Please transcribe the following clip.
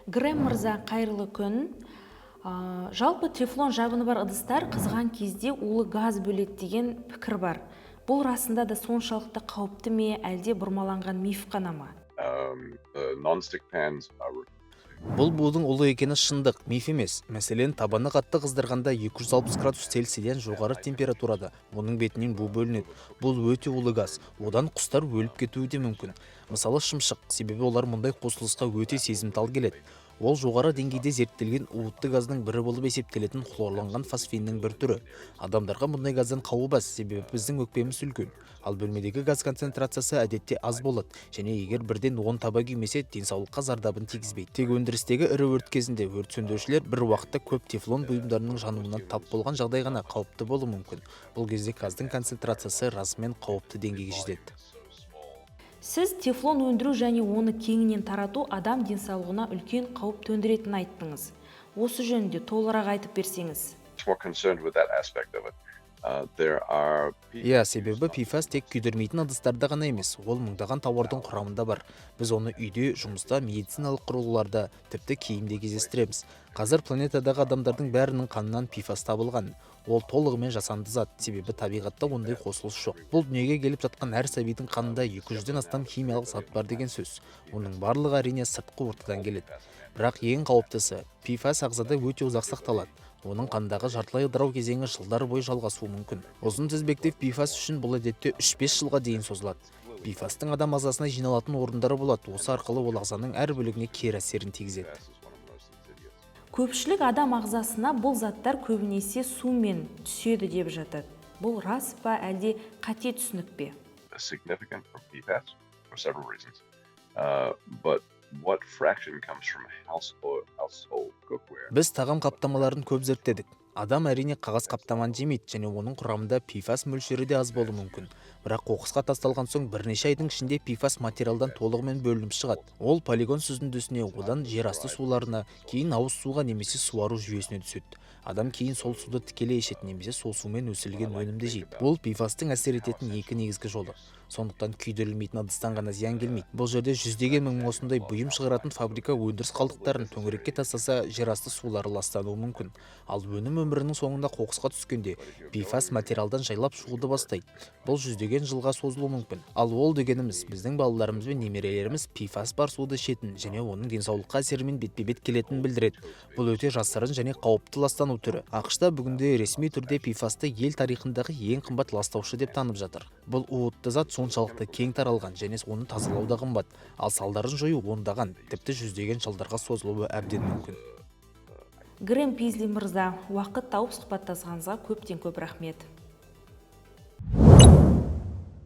Грэм мырза, қайырлы күн. Жалпы тефлон жабыны бар ыдыстар қызған кезде улы газ бөледі деген пікір бар. Бұл расында да соншалықты қауіпті ме, әлде бұрмаланған миф қана ма? Бұл будың ұлы екені шындық, миф емес. Мәселен, табаны қатты қыздырғанда 260 градус Цельсийден жоғары температурада оның бетінен бу бөлінеді. Бұл өте улы газ. Одан құстар өліп кетуі де мүмкін. Мысалы шымшық, себебі олар мұндай қосылысқа өте сезімтал келеді. Ол жоғары деңгейде зерттелген уытты газдың бірі болып есептелетін хлорланған фосфиннің бір түрі. Адамдарға мұндай газдан қауіп аз, себебі біздің өкпеміз үлкен. Ал бөлмедегі газ концентрациясы әдетте аз болады, және егер бірден 10 таба күймесе, денсаулыққа зардабын тигізбейді. Тек өндірістегі ірі өрт кезінде өрт сөндірушілер бір уақытта көп тефлон бұйымдарының жануынан тап болған жағдай ғана қауіпті болуы мүмкін. Бұл кезде газдың концентрациясы расымен қауіпті деңгейге жетеді. Сіз тефлон өндіру және оны кеңінен тарату адам денсаулығына үлкен қауіп төндіретінін айттыңыз. Осы жөнінде толығырақ айтып берсеңіз. Себебі PFAS тек күйдірмейтін ыдыстарда ғана емес, ол мыңдаған тауардың құрамында бар. Біз оны үйде, жұмыста, медициналық құрылғыларда, тіпті киімде кездестіреміз. Қазір планетадағы адамдардың бәрінің қанынан PFAS табылған. Ол толығымен жасанды зат, себебі табиғатта ондай қосылыс жоқ. Бұл дүниеге келіп жатқан әр сәбидің қанында 200-ден астам химиялық зат бар деген сөз. Оның барлығы әрине сыртқы ортадан келеді. Бірақ ең қауіптісі, PFAS ағзада өте ұзақ сақталады. Оның қандағы жартылай ыдырау кезеңі жылдар бойы жалғасуы мүмкін. Ұзын тізбекте PFAS үшін бұл әдетте 3-5 жылға дейін созылады. PFAS-тың адам ағзасына жиналатын орындары болады. Осы арқылы ол ағзаның әр бөлігіне кері әсерін тигізеді. Көпшілік адам ағзасына бұл заттар көбінесе сумен түседі деп жатады. Бұл рас па, әлде қате түсінік пе? Біз тағам қаптамаларын көп зерттедік. Адам әрине қағаз қаптаманы жемейді, және оның құрамында PFAS мөлшері де аз болуы мүмкін. Бірақ қоқысқа тасталған соң бірнеше айдың ішінде PFAS материалдан толығымен бөлініп шығады. Ол полигон сүзіндісіне, одан жерасты суларына, кейін ауыз суға немесе суару жүйесіне түседі. Адам кейін сол суды тікелей ішеді немесе сол сумен өсірілген өнімді жейді. Бұл PFAS-тың әсер ететін екі негізгі жолы. Сондықтан күйдірілмейтін ыдыстан ғана зиян келмейді. Бұл жерде жүздеген мың осындай бұйым шығаратын фабрика өндіріс қалдықтарын төңірекке тастаса, жерасты сулары ластануы мүмкін. Ал өнім өмірінің соңында қоқысқа түскенде PFAS материалдан жайлап шығуды бастайды. Бұл жүздеген жылға созылуы мүмкін. Ал ол дегеніміз, біздің балаларымыз бен немерелеріміз PFAS бар суды ішетін және оның денсаулыққа әсерімен бетпе-бет келетінін білдіреді. Бұл өте жасырын және қауіпті ластану түрі. ақш-та бүгінде ресми түрде PFAS-ты ел тарихындағы ең қымбат ластаушы деп танып жатыр. Бұл уытты зат соншалықты кең таралған және оны тазалау да қымбат, ал салдарын жою ондаған, тіпті жүздеген жылдарға созылуы әбден мүмкін. Грэм Пизли мырза, уақыт тауып сұхбаттасқаныңызға көптен көп рахмет.